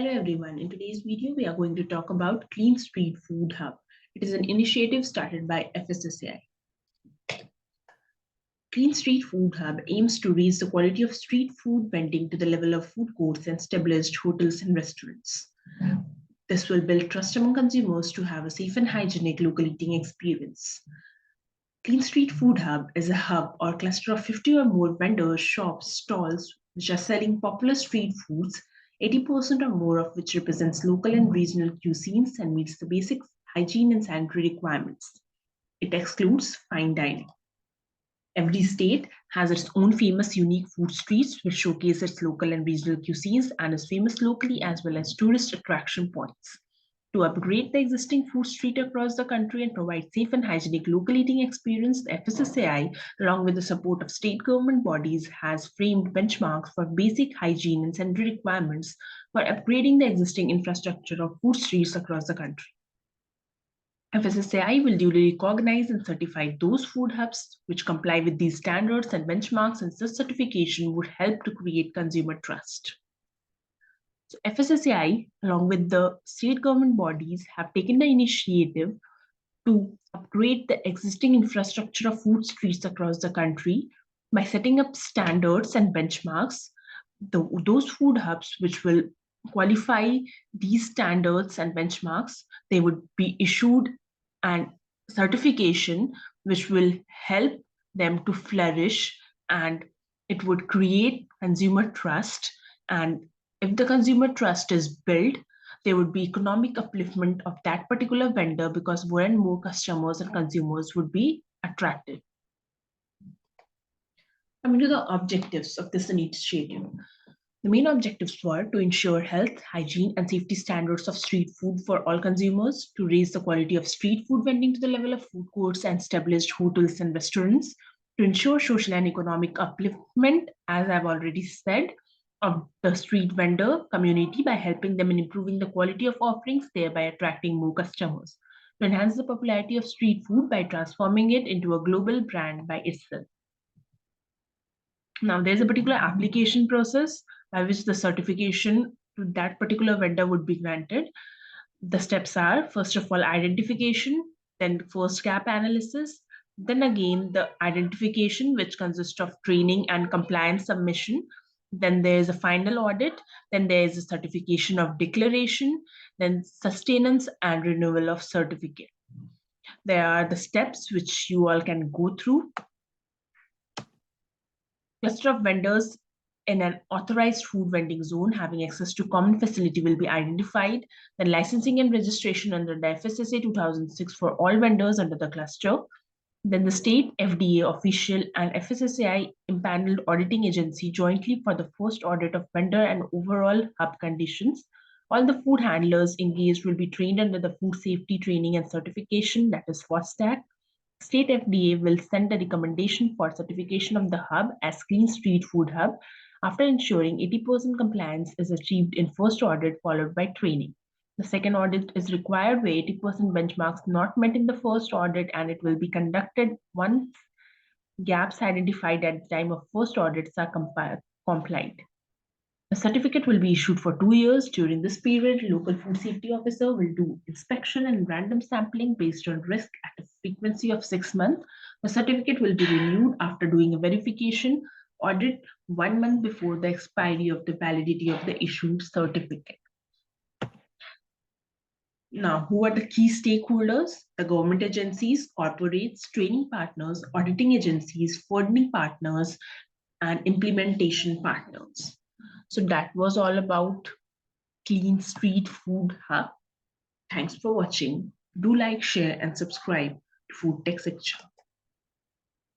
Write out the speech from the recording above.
Hello everyone, in today's video we are going to talk about Clean Street Food Hub. It is an initiative started by fssai. Clean Street Food Hub aims to raise the quality of street food vending to the level of food courts and established hotels and restaurants. This will build trust among consumers to have a safe and hygienic local eating experience. Clean Street Food Hub is a hub or cluster of 50 or more vendors, shops, stalls which are selling popular street foods, 80% or more of which represents local and regional cuisines and meets the basic hygiene and sanitary requirements. It excludes fine dining. Every state has its own famous unique food streets which showcase its local and regional cuisines and is famous locally as well as tourist attraction points. To upgrade the existing food street across the country and provide safe and hygienic local eating experience, the fssai, along with the support of state government bodies, has framed benchmarks for basic hygiene and sanitary requirements for upgrading the existing infrastructure of food streets across the country. fssai will duly recognize and certify those food hubs which comply with these standards and benchmarks, and such certification would help to create consumer trust. So fssai, along with the state government bodies, have taken the initiative to upgrade the existing infrastructure of food streets across the country by setting up standards and benchmarks. Those food hubs which will qualify these standards and benchmarks, they would be issued an certification which will help them to flourish, and it would create consumer trust. And if the consumer trust is built, there would be economic upliftment of that particular vendor because more and more customers and consumers would be attracted. Coming to the objectives of this initiative. The main objectives were to ensure health, hygiene, and safety standards of street food for all consumers, to raise the quality of street food vending to the level of food courts and established hotels and restaurants, to ensure social and economic upliftment, as I've already said, of the street vendor community by helping them in improving the quality of offerings, thereby attracting more customers, to enhance the popularity of street food by transforming it into a global brand by itself. Now, there's a particular application process by which the certification to that particular vendor would be granted. The steps are, first of all, identification, then first gap analysis, then again the identification, which consists of training and compliance submission. Then there is a final audit, then there is a certification of declaration, then sustenance and renewal of certificate. There are the steps which you all can go through. Cluster of vendors in an authorized food vending zone having access to common facility will be identified. Then licensing and registration under the FSSA 2006 for all vendors under the cluster. Then the state FDA official and fssai impaneled auditing agency jointly for the first audit of vendor and overall hub conditions. All the food handlers engaged will be trained under the food safety training and certification, that is FOSTAC. State FDA will send a recommendation for certification of the hub as Clean Street Food Hub after ensuring 80% compliance is achieved in first audit, followed by training. The second audit is required where 80% benchmarks not met in the first audit, and it will be conducted once gaps identified at the time of first audits are complied. The certificate will be issued for 2 years. During this period, local food safety officer will do inspection and random sampling based on risk at a frequency of 6 months. The certificate will be renewed after doing a verification audit 1 month before the expiry of the validity of the issued certificate. Now, who are the key stakeholders? The government agencies, corporates, training partners, auditing agencies, funding partners, and implementation partners. So that was all about Clean Street Food Hub. Thanks for watching. Do like, share, and subscribe to Food Tech Section.